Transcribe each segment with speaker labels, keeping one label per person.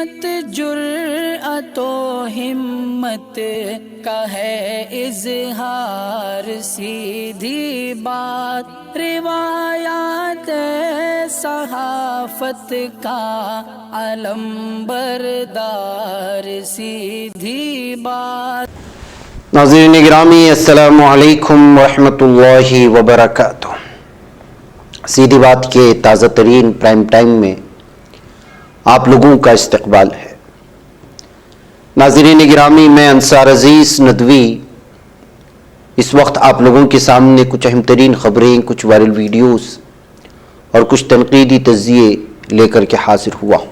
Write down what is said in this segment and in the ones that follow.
Speaker 1: عصمت جرأت و ہمت کا ہے اظہار، سیدھی بات روایات صحافت کا علم بردار، سیدھی بات۔
Speaker 2: ناظرین گرامی السلام علیکم ورحمۃ اللہ وبرکاتہ۔ سیدھی بات کے تازہ ترین پرائم ٹائم میں آپ لوگوں کا استقبال ہے۔ ناظرین گرامی، میں انصار عزیز ندوی اس وقت آپ لوگوں کے سامنے کچھ اہم ترین خبریں، کچھ وائرل ویڈیوز اور کچھ تنقیدی تجزیے لے کر کے حاضر ہوا ہوں۔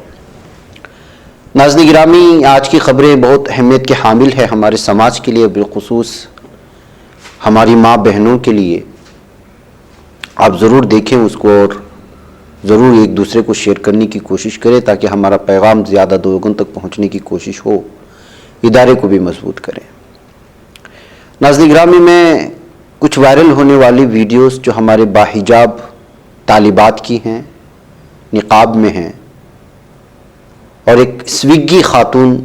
Speaker 2: ناظرین گرامی، آج کی خبریں بہت اہمیت کے حامل ہے ہمارے سماج کے لیے، بالخصوص ہماری ماں بہنوں کے لیے۔ آپ ضرور دیکھیں اس کو اور ضرور ایک دوسرے کو شیئر کرنے کی کوشش کریں تاکہ ہمارا پیغام زیادہ لوگوں تک پہنچنے کی کوشش ہو، ادارے کو بھی مضبوط کریں۔ ناظرین گرامی، میں کچھ وائرل ہونے والی ویڈیوز جو ہمارے باحجاب طالبات کی ہیں، نقاب میں ہیں، اور ایک سویگی خاتون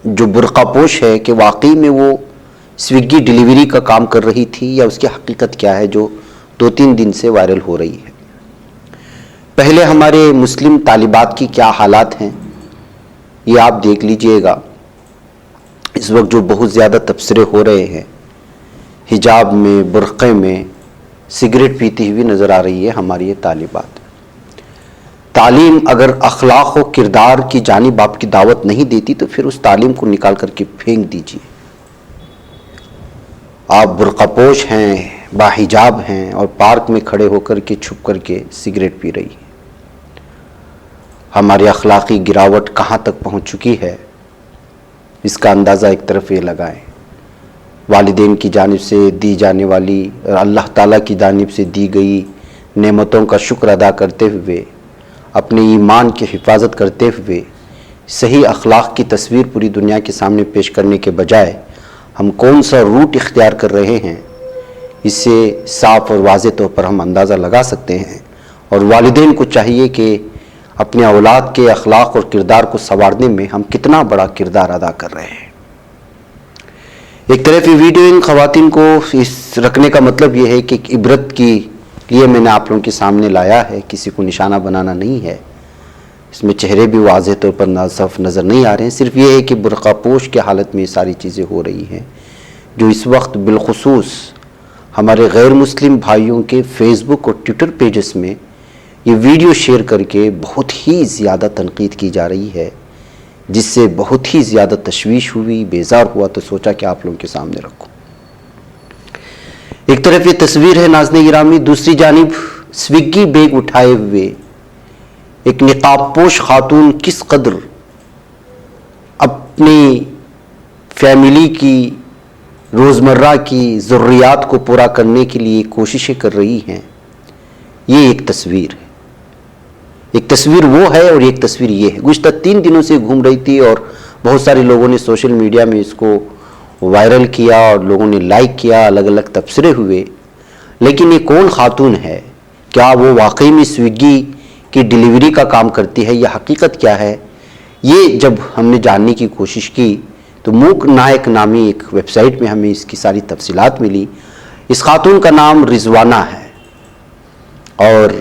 Speaker 2: جو برقع پوش ہے کہ واقعی میں وہ سویگی ڈیلیوری کا کام کر رہی تھی یا اس کی حقیقت کیا ہے، جو 2-3 دن سے وائرل ہو رہی ہے۔ پہلے ہمارے مسلم طالبات کی کیا حالات ہیں یہ آپ دیکھ لیجئے گا۔ اس وقت جو بہت زیادہ تبصرے ہو رہے ہیں، حجاب میں، برقعے میں، سگریٹ پیتی ہوئی نظر آ رہی ہے ہماری یہ طالبات۔ تعلیم اگر اخلاق و کردار کی جانب آپ کی دعوت نہیں دیتی تو پھر اس تعلیم کو نکال کر کے پھینک دیجئے۔ آپ برقع پوش ہیں، باحجاب ہیں اور پارک میں کھڑے ہو کر کے چھپ کر کے سگریٹ پی رہی ہیں۔ ہماری اخلاقی گراوٹ کہاں تک پہنچ چکی ہے اس کا اندازہ ایک طرف یہ لگائیں۔ والدین کی جانب سے دی جانے والی اور اللہ تعالیٰ کی جانب سے دی گئی نعمتوں کا شکر ادا کرتے ہوئے، اپنے ایمان کی حفاظت کرتے ہوئے، صحیح اخلاق کی تصویر پوری دنیا کے سامنے پیش کرنے کے بجائے ہم کون سا روٹ اختیار کر رہے ہیں، اس سے صاف اور واضح طور پر ہم اندازہ لگا سکتے ہیں۔ اور والدین کو چاہیے کہ اپنے اولاد کے اخلاق اور کردار کو سنوارنے میں ہم کتنا بڑا کردار ادا کر رہے ہیں۔ ایک طرف یہ ویڈیو ان خواتین کو اس رکھنے کا مطلب یہ ہے کہ ایک عبرت کی لیے میں نے آپ لوگوں کے سامنے لایا ہے، کسی کو نشانہ بنانا نہیں ہے۔ اس میں چہرے بھی واضح طور پر صاف نظر نہیں آ رہے ہیں، صرف یہ ہے کہ برقع پوش کی حالت میں یہ ساری چیزیں ہو رہی ہیں، جو اس وقت بالخصوص ہمارے غیر مسلم بھائیوں کے فیس بک اور ٹویٹر پیجز میں یہ ویڈیو شیئر کر کے بہت ہی زیادہ تنقید کی جا رہی ہے، جس سے بہت ہی زیادہ تشویش ہوئی، بیزار ہوا، تو سوچا کہ آپ لوگوں کے سامنے رکھوں۔ ایک طرف یہ تصویر ہے ناظرین گرامی، دوسری جانب سویگی بیگ اٹھائے ہوئے ایک نقاب پوش خاتون کس قدر اپنی فیملی کی روزمرہ کی ضروریات کو پورا کرنے کے لیے کوششیں کر رہی ہیں، یہ ایک تصویر ہے۔ ایک تصویر وہ ہے اور ایک تصویر یہ ہے۔ گزشتہ 3 دنوں سے گھوم رہی تھی اور بہت سارے لوگوں نے سوشل میڈیا میں اس کو وائرل کیا اور لوگوں نے لائک کیا، الگ الگ تبصرے ہوئے۔ لیکن یہ کون خاتون ہے؟ کیا وہ واقعی میں سویگی کی ڈیلیوری کا کام کرتی ہے یا حقیقت کیا ہے؟ یہ جب ہم نے جاننے کی کوشش کی تو موک نائک نامی ایک ویب سائٹ میں ہمیں اس کی ساری تفصیلات ملی۔ اس خاتون کا نام رضوانہ ہے اور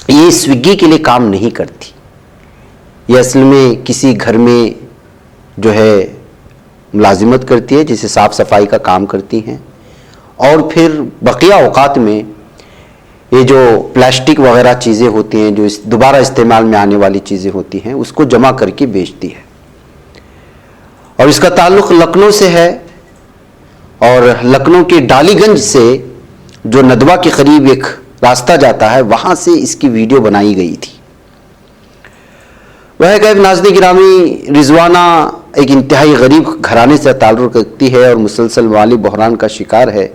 Speaker 2: یہ سویگی کے لیے کام نہیں کرتی، یہ اصل میں کسی گھر میں جو ہے ملازمت کرتی ہے، جسے صاف صفائی کا کام کرتی ہیں، اور پھر بقیہ اوقات میں یہ جو پلاسٹک وغیرہ چیزیں ہوتی ہیں، جو دوبارہ استعمال میں آنے والی چیزیں ہوتی ہیں، اس کو جمع کر کے بیچتی ہے۔ اور اس کا تعلق لکھنؤ سے ہے، اور لکھنؤ کے ڈالی گنج سے جو ندوہ کے قریب ایک راستہ جاتا ہے، وہاں سے اس کی ویڈیو بنائی گئی تھی۔ وہ کہ ناظرین گرامی، رضوانہ ایک انتہائی غریب گھرانے سے تعلق رکھتی ہے اور مسلسل مالی بحران کا شکار ہے۔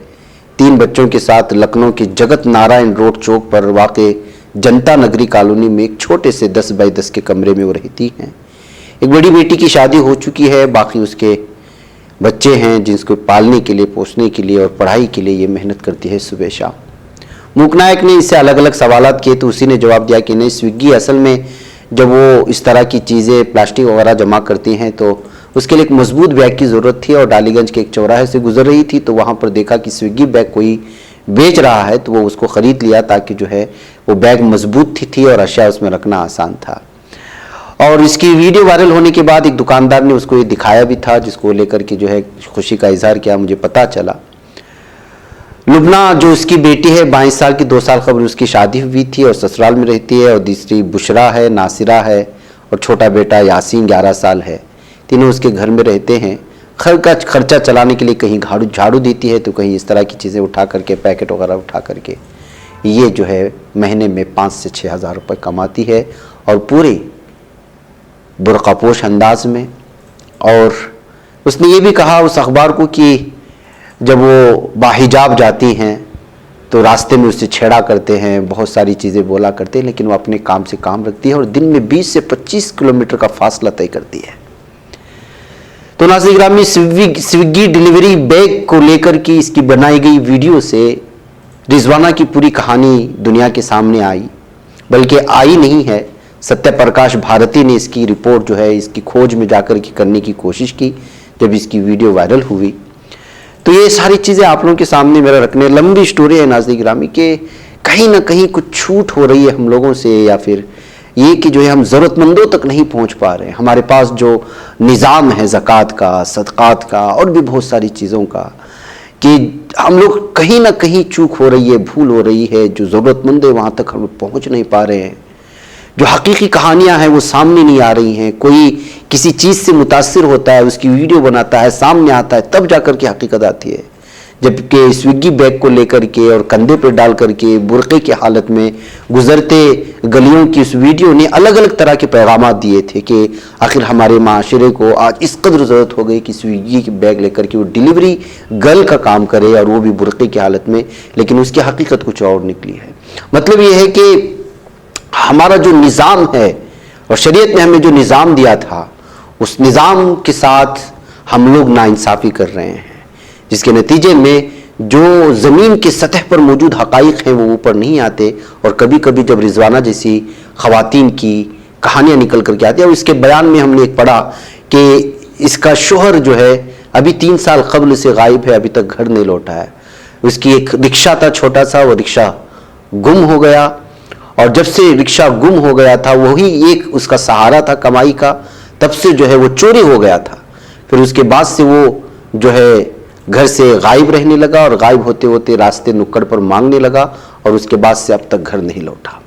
Speaker 2: 3 بچوں کے ساتھ لکھنؤ کے جگت نارائن روڈ چوک پر واقع جنتا نگری کالونی میں ایک چھوٹے سے 10x10 کے کمرے میں وہ رہتی ہیں۔ ایک بڑی بیٹی کی شادی ہو چکی ہے، باقی اس کے بچے ہیں جن کو پالنے کے لیے، پوسنے کے لیے اور پڑھائی کے لیے یہ محنت کرتی ہے صبح شام۔ موک نائک نے اس سے الگ الگ سوالات کیے تو اسی نے جواب دیا کہ نہیں، سویگی اصل میں جب وہ اس طرح کی چیزیں پلاسٹک وغیرہ جمع کرتی ہیں تو اس کے لیے ایک مضبوط بیگ کی ضرورت تھی، اور ڈالی گنج کے ایک چوراہے سے گزر رہی تھی تو وہاں پر دیکھا کہ سویگی بیگ کوئی بیچ رہا ہے، تو وہ اس کو خرید لیا تاکہ جو ہے وہ بیگ مضبوط تھی اور اشیاء اس میں رکھنا آسان تھا۔ اور اس کی ویڈیو وائرل ہونے کے بعد ایک دکاندار نے اس کو یہ دکھایا بھی تھا، جس کو لے کر کے جو ہے خوشی کا اظہار کیا۔ مجھے پتا چلا لبنہ جو اس کی بیٹی ہے 22 سال کی، 2 سال قبل اس کی شادی ہوئی تھی اور سسرال میں رہتی ہے، اور دوسری بشرا ہے، ناصرہ ہے، اور چھوٹا بیٹا یاسین 11 سال ہے، تینوں اس کے گھر میں رہتے ہیں۔ گھر کا خرچہ چلانے کے لیے کہیں جھاڑو دیتی ہے تو کہیں اس طرح کی چیزیں اٹھا کر کے، پیکٹ وغیرہ اٹھا کر کے یہ جو ہے مہینے میں 5 سے 6 ہزار روپے کماتی ہے، اور پورے برقع پوش انداز میں۔ اور اس نے یہ بھی کہا اس اخبار کو کہ جب وہ باحجاب جاتی ہیں تو راستے میں اسے چھیڑا کرتے ہیں، بہت ساری چیزیں بولا کرتے ہیں، لیکن وہ اپنے کام سے کام رکھتی ہے اور دن میں 20 سے 25 کلومیٹر کا فاصلہ طے کرتی ہے۔ تو ناظرین گرامی، سویگی ڈیلیوری بیگ کو لے کر کی اس کی بنائی گئی ویڈیو سے رضوانہ کی پوری کہانی دنیا کے سامنے آئی، بلکہ آئی نہیں ہے، ستیہ پرکاش بھارتی نے اس کی رپورٹ جو ہے اس کی کھوج میں جا کر کے کرنے کی کوشش کی جب اس کی ویڈیو وائرل ہوئی۔ تو یہ ساری چیزیں آپ لوگوں کے سامنے میرا رکھنے، لمبی سٹوری ہے ناظرین گرامی، کہ کہیں نہ کہیں کچھ چھوٹ ہو رہی ہے ہم لوگوں سے، یا پھر یہ کہ جو ہے ہم ضرورت مندوں تک نہیں پہنچ پا رہے ہیں۔ ہمارے پاس جو نظام ہے زکوٰۃ کا، صدقات کا اور بھی بہت ساری چیزوں کا، کہ ہم لوگ کہیں نہ کہیں چوک ہو رہی ہے، بھول ہو رہی ہے، جو ضرورت مند ہے وہاں تک ہم لوگ پہنچ نہیں پا رہے ہیں، جو حقیقی کہانیاں ہیں وہ سامنے نہیں آ رہی ہیں۔ کوئی کسی چیز سے متاثر ہوتا ہے، اس کی ویڈیو بناتا ہے، سامنے آتا ہے، تب جا کر کے حقیقت آتی ہے۔ جبکہ سویگی بیگ کو لے کر کے اور کندھے پہ ڈال کر کے برقعے کی حالت میں گزرتے گلیوں کی اس ویڈیو نے الگ الگ طرح کے پیغامات دیے تھے کہ آخر ہمارے معاشرے کو آج اس قدر ضرورت ہو گئی کہ سویگی کی بیگ لے کر کے وہ ڈیلیوری گرل کا کام کرے، اور وہ بھی برقعے کی حالت میں، لیکن اس کی حقیقت کچھ اور نکلی ہے۔ مطلب یہ ہے کہ ہمارا جو نظام ہے اور شریعت نے ہمیں جو نظام دیا تھا، اس نظام کے ساتھ ہم لوگ ناانصافی کر رہے ہیں، جس کے نتیجے میں جو زمین کے سطح پر موجود حقائق ہیں وہ اوپر نہیں آتے، اور کبھی کبھی جب رضوانہ جیسی خواتین کی کہانیاں نکل کر کے آتی ہیں۔ اور اس کے بیان میں ہم نے ایک پڑھا کہ اس کا شوہر جو ہے ابھی 3 سال قبل سے غائب ہے، ابھی تک گھر نہیں لوٹا ہے۔ اس کی ایک رکشہ تھا چھوٹا سا، وہ رکشہ گم ہو گیا، اور جب سے رکشہ گم ہو گیا تھا وہی ایک اس کا سہارا تھا کمائی کا، تب سے جو ہے وہ چوری ہو گیا تھا۔ پھر اس کے بعد سے وہ جو ہے گھر سے غائب رہنے لگا، اور غائب ہوتے ہوتے راستے نکڑ پر مانگنے لگا، اور اس کے بعد سے اب تک گھر نہیں لوٹا۔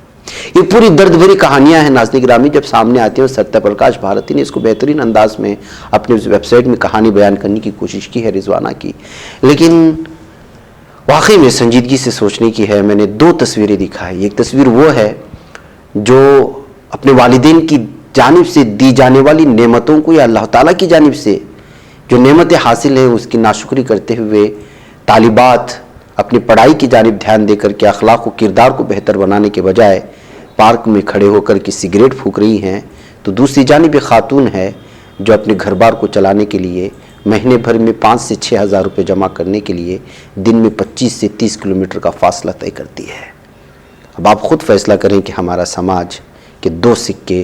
Speaker 2: یہ پوری درد بھری کہانیاں ہیں ناظرین گرامی، جب سامنے آتی ہیں۔ ستیہ پرکاش بھارتی نے اس کو بہترین انداز میں اپنی ویب سائٹ میں کہانی بیان کرنے کی کوشش کی ہے رضوانہ کی، لیکن واقعی میں سنجیدگی سے سوچنے کی ہے۔ میں نے 2 تصویریں دکھائی۔ ایک تصویر وہ ہے جو اپنے والدین کی جانب سے دی جانے والی نعمتوں کو، یا اللہ تعالیٰ کی جانب سے جو نعمتیں حاصل ہیں اس کی ناشکری کرتے ہوئے طالبات اپنی پڑھائی کی جانب دھیان دے کر کے اخلاق و کردار کو بہتر بنانے کے بجائے پارک میں کھڑے ہو کر کے سگریٹ پھونک رہی ہیں، تو دوسری جانب ایک خاتون ہے جو اپنے گھر بار کو چلانے کے لیے مہینے بھر میں 5 سے 6 ہزار روپے جمع کرنے کے لیے دن میں 25 سے 30 کلومیٹر کا فاصلہ طے کرتی ہے۔ اب آپ خود فیصلہ کریں کہ ہمارا سماج کے 2 سکے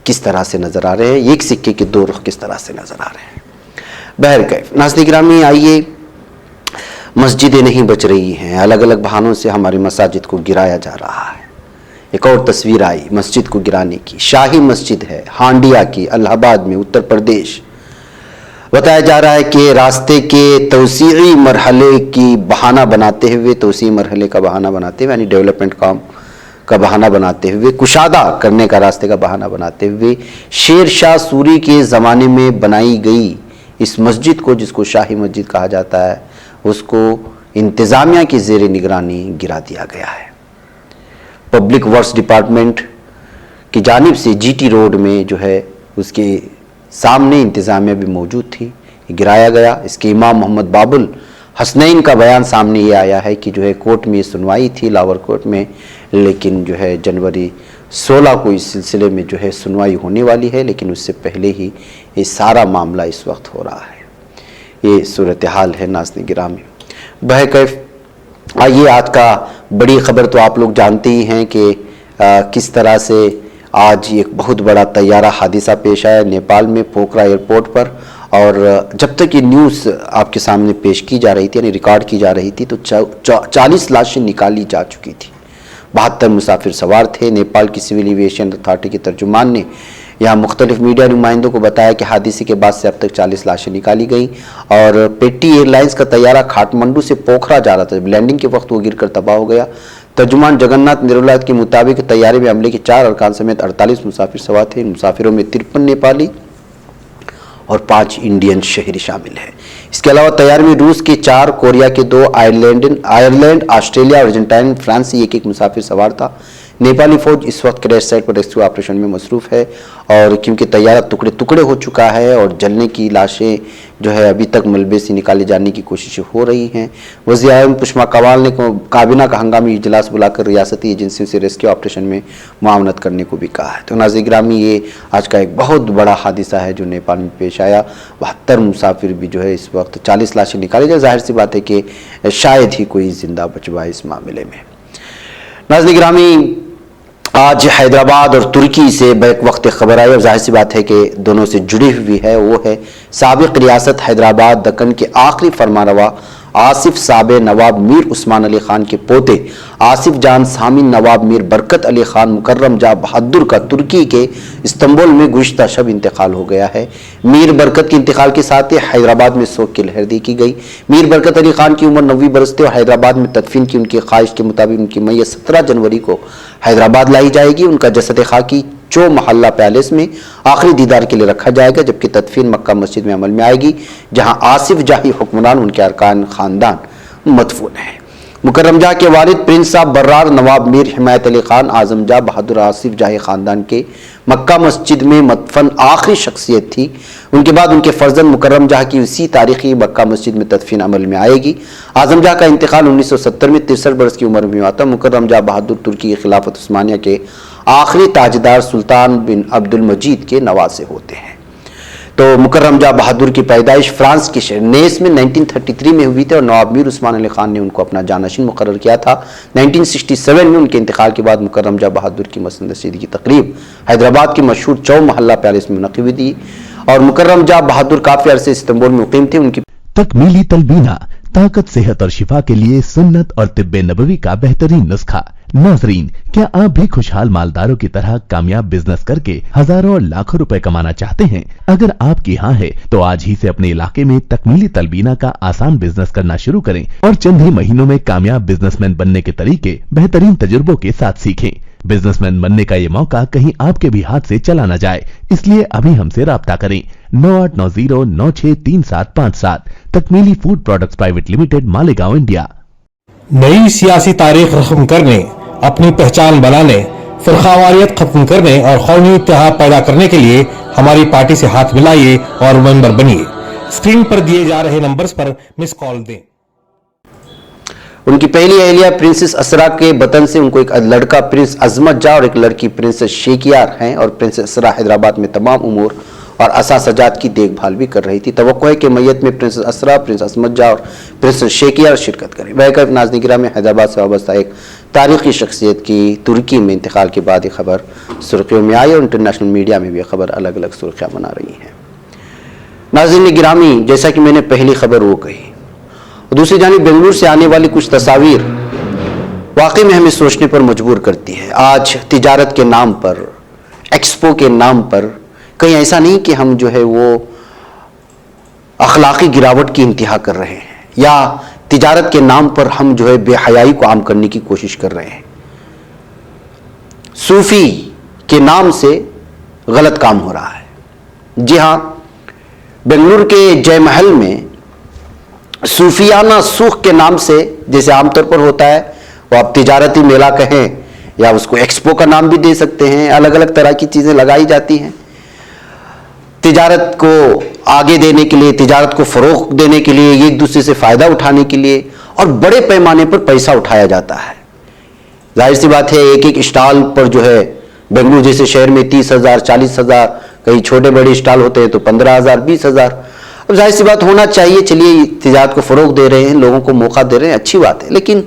Speaker 2: کس طرح سے نظر آ رہے ہیں، ایک سکے کے 2 رخ کس طرح سے نظر آ رہے ہیں۔ بہرکیف ناظرین گرامی، آئیے، مسجدیں نہیں بچ رہی ہیں، الگ الگ بہانوں سے ہماری مساجد کو گرایا جا رہا ہے۔ ایک اور تصویر آئی مسجد کو گرانے کی، شاہی مسجد ہے ہانڈیا کی، الہ آباد میں، اتر پردیش۔ بتایا جا رہا ہے کہ راستے کے توسیعی مرحلے کی بہانہ بناتے ہوئے، توسیعی مرحلے کا بہانہ بناتے ہوئے، یعنی ڈیولپمنٹ کام کا بہانہ بناتے ہوئے، کشادہ کرنے کا راستے کا بہانہ بناتے ہوئے، شیر شاہ سوری کے زمانے میں بنائی گئی اس مسجد کو، جس کو شاہی مسجد کہا جاتا ہے، اس کو انتظامیہ کی زیر نگرانی گرا دیا گیا ہے۔ پبلک ورکس ڈپارٹمنٹ کی جانب سے جی ٹی روڈ میں جو ہے اس کے سامنے انتظامیہ بھی موجود تھی، گرایا گیا۔ اس کے امام محمد باب الحسنین کا بیان سامنے یہ آیا ہے کہ جو ہے کورٹ میں سنوائی تھی، لاہور کورٹ میں، لیکن جو ہے جنوری 16 کو اس سلسلے میں جو ہے سنوائی ہونے والی ہے، لیکن اس سے پہلے ہی یہ سارا معاملہ اس وقت ہو رہا ہے۔ یہ صورتحال ہے ناظرین گرامی۔ بہرکیف آئیے، آج کا بڑی خبر تو آپ لوگ جانتے ہی ہیں کہ کس طرح سے آج ایک بہت بڑا طیارہ حادثہ پیش آیا نیپال میں پوکھرا ایئرپورٹ پر، اور جب تک یہ نیوز آپ کے سامنے پیش کی جا رہی تھی، یعنی ریکارڈ کی جا رہی تھی، تو 40 لاشیں نکالی جا چکی تھی، 72 مسافر سوار تھے۔ نیپال کی سول ایویشن اتھارٹی کے ترجمان نے یہاں مختلف میڈیا نمائندوں کو بتایا کہ حادثے کے بعد سے اب تک 40 لاشیں نکالی گئیں، اور پیٹی ایئر لائنز کا طیارہ کھاٹمنڈو سے پوکھرا جا رہا تھا، لینڈنگ کے وقت وہ گر کر تباہ ہو گیا۔ ترجمان جگناتھ نرولا کے مطابق طیارے میں عملے کے 4 ارکان سمیت 48 مسافر سوار تھے۔ ان مسافروں میں 53 نیپالی اور 5 انڈین شہری شامل ہیں۔ اس کے علاوہ طیارے میں روس کے 4، کوریا کے 2، آئرلینڈ، آسٹریلیا اور ارجنٹائن، فرانس سے ایک مسافر سوار تھا۔ نیپالی فوج اس وقت کریش سائٹ پر ریسکیو آپریشن میں مصروف ہے، اور کیونکہ طیارہ ٹکڑے ٹکڑے ہو چکا ہے اور جلنے کی لاشیں جو ہے ابھی تک ملبے سے نکالے جانے کی کوششیں ہو رہی ہیں۔ وزیر اعظم پشما کوال نے کابینہ کا ہنگامی اجلاس بلا کر ریاستی ایجنسیوں سے ریسکیو آپریشن میں معاونت کرنے کو بھی کہا ہے۔ تو ناظرین گرامی، یہ آج کا ایک بہت بڑا حادثہ ہے جو نیپال میں پیش آیا۔ 72 مسافر بھی جو ہے اس وقت 40 لاشیں نکالی جائے، ظاہر سی بات ہے کہ شاید ہی کوئی زندہ بچ پائے اس معاملے میں۔ ناظرین گرامی، آج حیدرآباد اور ترکی سے بیک وقت خبر آئی، اور ظاہر سی بات ہے کہ دونوں سے جڑی ہوئی ہے، وہ ہے سابق ریاست حیدرآباد دکن کے آخری فرمانروا آصف صابع نواب میر عثمان علی خان کے پوتے آصف جان سامن نواب میر برکت علی خان مکرم جاں بہادر کا ترکی کے استنبول میں گزشتہ شب انتقال ہو گیا ہے۔ میر برکت کے انتقال کے ساتھ ہی حیدرآباد میں سوگ کی لہر دی کی گئی۔ میر برکت علی خان کی عمر 90 برس تھی، اور حیدرآباد میں تدفین کی ان کی خواہش کے مطابق ان کی میت 17 جنوری کو حیدرآباد لائی جائے گی۔ ان کا جسد خاکی چو محلہ پیلس میں آخری دیدار کے لیے رکھا جائے گا، جبکہ تدفین مکہ مسجد میں عمل میں آئے گی، جہاں آصف جاہی حکمران ان کے ارکان خاندان مدفون ہیں۔ مکرم جاہ کے والد پرنس صاحب برار نواب میر حمایت علی خان اعظم جاہ بہادر آصف جاہی خاندان کے مکہ مسجد میں مدفن آخری شخصیت تھی۔ ان کے بعد ان کے فرزند مکرم جاہ کی اسی تاریخی مکہ مسجد میں تدفین عمل میں آئے گی۔ اعظم جاہ کا انتقال 1970 میں 63 برس کی عمر میں ہوا تھا۔ مکرم جاہ بہادر ترکی کی خلافت عثمانیہ کے آخری تاجدار سلطان بن عبد المجید کے نواسے ہوتے ہیں۔ تو مکرم جاہ بہادر کی پیدائش فرانس کے شہر نیس میں 1933 میں ہوئی تھی، اور نواب میر عثمان علی خان نے ان کو اپنا جانشین مقرر کیا تھا۔ 1967 میں ان کے انتقال کے بعد مکرم جاہ بہادر کی مسند رسیدگی کی تقریب حیدرآباد کی مشہور چو محلہ پیلس میں منعقد ہوئی تھی، اور مکرم جاہ بہادر کافی عرصے استنبول میں مقیم تھے۔ ان کی
Speaker 3: تکمیلی تلبینہ طاقت، صحت اور شفا کے لیے سنت اور طب نبوی کا بہترین نسخہ۔ ناظرین، کیا آپ بھی خوشحال مالداروں کی طرح کامیاب بزنس کر کے ہزاروں اور لاکھوں روپے کمانا چاہتے ہیں؟ اگر آپ کی ہاں ہے تو آج ہی سے اپنے علاقے میں تکمیلی تلبینہ کا آسان بزنس کرنا شروع کریں، اور چند ہی مہینوں میں کامیاب بزنس مین بننے کے طریقے بہترین تجربوں کے ساتھ سیکھیں۔ بزنس مین بننے کا یہ موقع کہیں آپ کے بھی ہاتھ سے چلا نہ جائے، اس لیے ابھی ہم سے رابطہ کریں۔ 9890963757 تکمیلی food products private limited, Malegaon, India.
Speaker 4: نئی سیاسی تاریخ رقم کرنے، اپنی پہچان بنانے، فرقہ ختم کرنے اور قومی اتحاد پیدا کرنے کے لیے ہماری پارٹی سے ہاتھ ملائیے اور ممبر بنیے۔ اسکرین پر دیے جا رہے نمبرز پر مس کال دیں۔
Speaker 2: ان کی پہلی اہلیہ پرنسس اسرا کے بطن سے ان کو ایک لڑکا پرنس عظمت جاہ اور ایک لڑکی پرنسس شیکیار ہیں، اور پرنسس اسرا حیدرآباد میں تمام امور اور اثاثجات کی دیکھ بھال بھی کر رہی تھی۔ توقع ہے کہ میت میں پرنسس اسرا، پرنس عظمت جاہ اور پرنسس شیکیار شرکت کریں۔ بہرکیف ناظرین گرامی، حیدرآباد سے وابستہ ایک تاریخی شخصیت کی ترکی میں انتقال کے بعد یہ خبر سرخیوں میں آئی، اور انٹرنیشنل میڈیا میں بھی یہ خبر الگ الگ سرخیاں بنا رہی ہیں۔ ناظرین گرامی، جیسا کہ میں نے پہلی خبر وہ کہی، دوسری جانب بنگلور سے آنے والی کچھ تصاویر واقعی میں ہمیں سوچنے پر مجبور کرتی ہے۔ آج تجارت کے نام پر، ایکسپو کے نام پر، کہیں ایسا نہیں کہ ہم جو ہے وہ اخلاقی گراوٹ کی انتہا کر رہے ہیں، یا تجارت کے نام پر ہم جو ہے بے حیائی کو عام کرنے کی کوشش کر رہے ہیں۔ صوفی کے نام سے غلط کام ہو رہا ہے۔ جی ہاں، بنگلور کے جے محل میں صوفیانہ سوق کے نام سے، جیسے عام طور پر ہوتا ہے، وہ آپ تجارتی میلہ کہیں یا اس کو ایکسپو کا نام بھی دے سکتے ہیں، الگ الگ طرح کی چیزیں لگائی جاتی ہیں تجارت کو آگے دینے کے لیے، تجارت کو فروغ دینے کے لیے، ایک دوسرے سے فائدہ اٹھانے کے لیے، اور بڑے پیمانے پر پیسہ اٹھایا جاتا ہے۔ ظاہر سی بات ہے، ایک ایک اسٹال پر جو ہے بنگلور جیسے شہر میں 30,000 40,000، کئی چھوٹے بڑے اسٹال ہوتے ہیں تو 15,000 20,000۔ اب ظاہر سی بات ہونا چاہیے، چلیے تجارت کو فروغ دے رہے ہیں، لوگوں کو موقع دے رہے ہیں، اچھی بات ہے، لیکن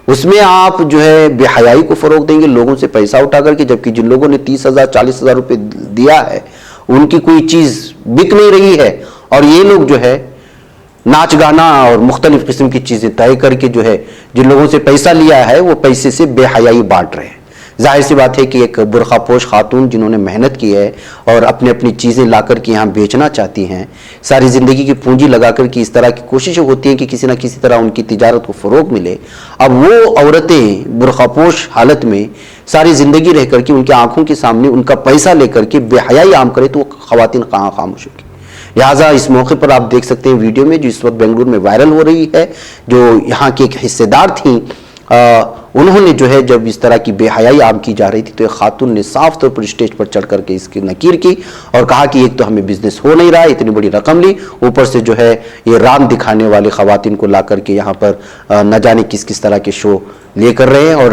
Speaker 2: اس میں آپ جو ہے بے حیائی کو فروغ دیں گے لوگوں سے پیسہ اٹھا کر کے، جبکہ جن لوگوں نے 30,000 40,000 روپے دیا ہے ان کی کوئی چیز بک نہیں رہی ہے، اور یہ لوگ جو ہے ناچ گانا اور مختلف قسم کی چیزیں طے کر کے جو ہے جن لوگوں سے پیسہ لیا ہے وہ پیسے سے بے حیائی بانٹ رہے ہیں۔ ظاہر سی بات ہے کہ ایک برقع پوش خاتون جنہوں نے محنت کی ہے اور اپنی چیزیں لا کر کے یہاں بیچنا چاہتی ہیں، ساری زندگی کی پونجی لگا کر کے اس طرح کی کوششیں ہوتی ہیں کہ کسی نہ کسی طرح ان کی تجارت کو فروغ ملے، اب وہ عورتیں برقع پوش حالت میں ساری زندگی رہ کر کے ان کی آنکھوں کے سامنے ان کا پیسہ لے کر کے بے حیائی عام کرے تو وہ خواتین کہاں خاموش ہوگی۔ لہٰذا اس موقع پر آپ دیکھ سکتے ہیں ویڈیو میں جو اس وقت بنگلور میں وائرل ہو رہی ہے، جو یہاں کی ایک حصے دار تھیں، انہوں نے جو ہے جب اس طرح کی بے حیائی عام کی جا رہی تھی تو ایک خاتون نے صاف طور پر اسٹیج پر چڑھ کر کے اس کی نکیر کی اور کہا کہ ایک تو ہمیں بزنس ہو نہیں رہا، اتنی بڑی رقم لی، اوپر سے جو ہے یہ رام دکھانے والے خواتین کو لا کر کے یہاں پر نہ جانے کس طرح کے شو لے کر رہے ہیں، اور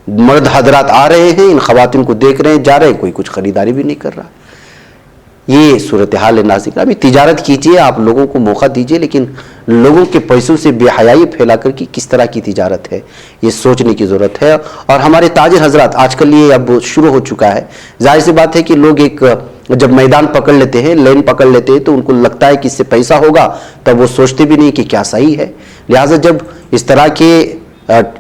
Speaker 2: مرد حضرات آ رہے ہیں، ان خواتین کو دیکھ رہے ہیں، جا رہے ہیں، کوئی کچھ خریداری بھی نہیں کر رہا۔ یہ صورتحال ہے ناظرین۔ ابھی تجارت کیجئے، آپ لوگوں کو موقع دیجئے، لیکن لوگوں کے پیسوں سے بے حیائی پھیلا کر کی کس طرح کی تجارت ہے یہ سوچنے کی ضرورت ہے۔ اور ہمارے تاجر حضرات آج کل یہ اب شروع ہو چکا ہے، ظاہر سی بات ہے کہ لوگ ایک جب میدان پکڑ لیتے ہیں، لین پکڑ لیتے ہیں، تو ان کو لگتا ہے کہ اس سے پیسہ ہوگا، تب وہ سوچتے بھی نہیں کہ کیا صحیح ہے۔ لہٰذا جب اس طرح کے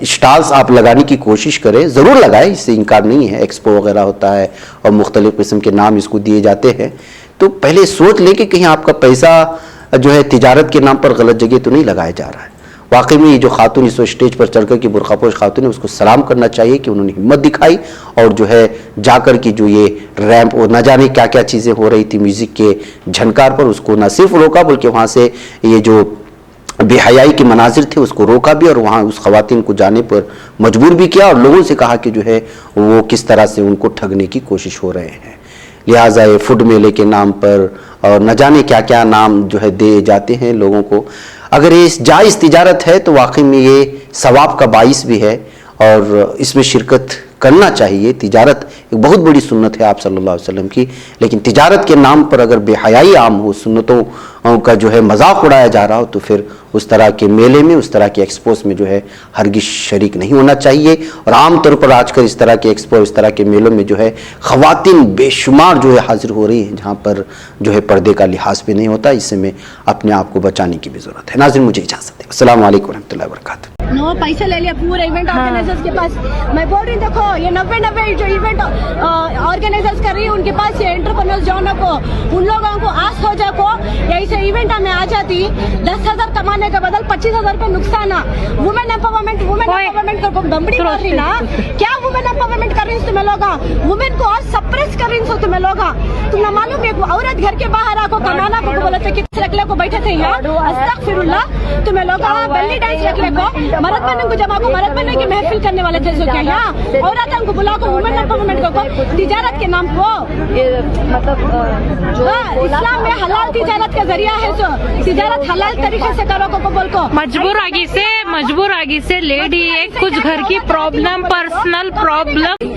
Speaker 2: اسٹالز آپ لگانے کی کوشش کریں، ضرور لگائیں، اس سے انکار نہیں ہے، ایکسپو وغیرہ ہوتا ہے اور مختلف قسم کے نام اس کو دیے جاتے ہیں، تو پہلے سوچ لیں کہ کہیں آپ کا پیسہ جو ہے تجارت کے نام پر غلط جگہ تو نہیں لگایا جا رہا ہے۔ واقعی میں یہ جو خاتون اس وقت اسٹیج پر چڑھ کر کے برقع پوش خاتون ہے، اس کو سلام کرنا چاہیے کہ انہوں نے ہمت دکھائی اور جو ہے جا کر کے جو یہ ریمپ اور نہ جانے کیا کیا چیزیں ہو رہی تھی میوزک کے جھنکار پر، اس کو نہ صرف روکا بلکہ وہاں سے یہ جو بے حیائی کے مناظر تھے اس کو روکا بھی، اور وہاں اس خواتین کو جانے پر مجبور بھی کیا، اور لوگوں سے کہا کہ جو ہے وہ کس طرح سے ان کو ٹھگنے کی کوشش ہو رہے ہیں۔ لہٰذا یہ فوڈ میلے کے نام پر اور نہ جانے کیا کیا نام جو ہے دے جاتے ہیں لوگوں کو، اگر یہ جائز تجارت ہے تو واقعی میں یہ ثواب کا باعث بھی ہے اور اس میں شرکت کرنا چاہیے۔ تجارت ایک بہت بڑی سنت ہے آپ صلی اللہ علیہ وسلم کی، لیکن تجارت کے نام پر اگر بے حیائی عام ہو، سنتوں کا جو ہے مذاق اڑایا جا رہا ہو، تو پھر اس طرح کے میلے میں، اس طرح کے ایکسپوز میں جو ہے ہرگز شریک نہیں ہونا چاہیے۔ اور عام طور پر آج کل اس طرح کے ایکسپو، اس طرح کے میلوں میں جو ہے خواتین بے شمار جو ہے حاضر ہو رہی ہیں، جہاں پر جو ہے پردے کا لحاظ بھی نہیں ہوتا۔ اس سے میں اپنے آپ کو بچانے کی بھی ضرورت ہے۔ ناظرین مجھے اجازت دیں، السلام علیکم ورحمۃ اللہ وبرکاتہ۔
Speaker 5: نو پیسہ لے لیا پورے ایونٹ آرگنائزرز کے پاس۔ میں بول رہی ہوں دیکھو یہ 90 جو ایونٹ آرگنائزرز کر رہی ہے ان کے پاس، یہ انٹرپرنرز جو کو ان لوگوں کو آس ہو جا کو ایسے ایونٹ میں آ جاتی 10,000 کمانے کے بدل 25,000 روپے نقصان۔ وومن امپاورمنٹ کو بمبڑی مار رہی نا، کیا وومن امپاورمنٹ کر رہی ہیں تمہیں لوگ؟ وومن کو اور سپریس کر رہی ہیں تمہیں لوگ۔ تم نہ معلوم ایک عورت گھر کے باہر آ کو کمانا کو بولے تھے کس رکھ لے کو بیٹھے تھے یہاں، استغفر اللہ، تمہیں لوگ بلی ڈانس رکھ لے کو مرد بننے کو جب آپ کو مرد بننے کی محفل کرنے والے تھے کیا یہاں عورتوں کو بلا کو وومن امپاورمنٹ کو تجارت کے نام کو، مطلب اسلام میں حلال تجارت کا ذریعہ ہے، تو تجارت حلال طریقے سے کرو کو بول کو
Speaker 6: مجبور آگی سے لیڈی ایک کچھ گھر کی problem, personal problem.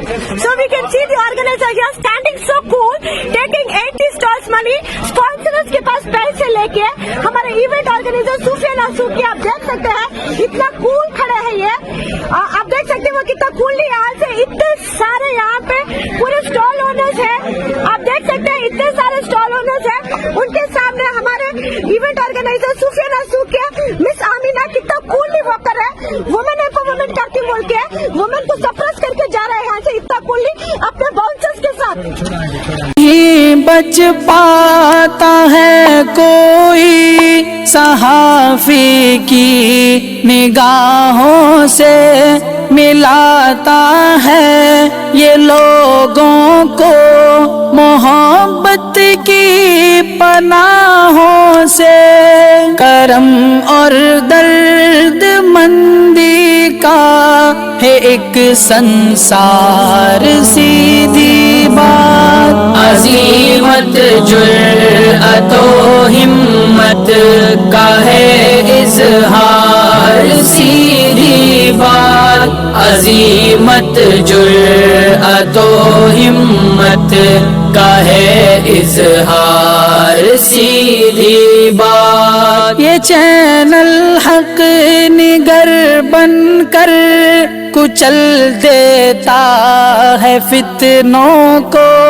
Speaker 5: So we can see the organizer here standing so cool, taking 80 stalls money, sponsors کے پاس پیسے لے کے ہمارے ایونٹ آرگنائزر صوفیہ ناسوق کے آپ دیکھ سکتے ہیں اتنا کول کھڑے ہیں یہ، آپ دیکھ سکتے ہیں وہ کتنا کول نہیں، یہاں سے اتنے سارے یہاں پہ پورے اسٹال اونرز ہیں، آپ دیکھ سکتے ہیں اتنے سارے اسٹال اونرز ہیں، ان کے سامنے ہمارے ایونٹ آرگنائزر صوفیہ ناسوق کے مس آمینہ کتنا کول نہیں وہ کر رہے، وومن امپاورمنٹ کرتی بول کے وومن کو سپریس کر کے جا رہے ہیں یہاں سے اتنا کول نہیں اپنے باؤنسرز کے ساتھ۔
Speaker 1: نہیں بچ پاتا ہے کوئی صحافی کی نگاہوں سے، ملاتا ہے یہ لوگوں کو محبت کی پناہوں سے، کرم اور درد مندی کا ہے ایک سنسار، سیدھی بات عظیمت جرأت و ہمت کا ہے اظہار، سیدھی بات عظیمت جرأت و ہمت کا ہے اظہار، سیدھی بات۔ یہ چینل حق نگر بن کر کچل دیتا ہے فتنوں کو.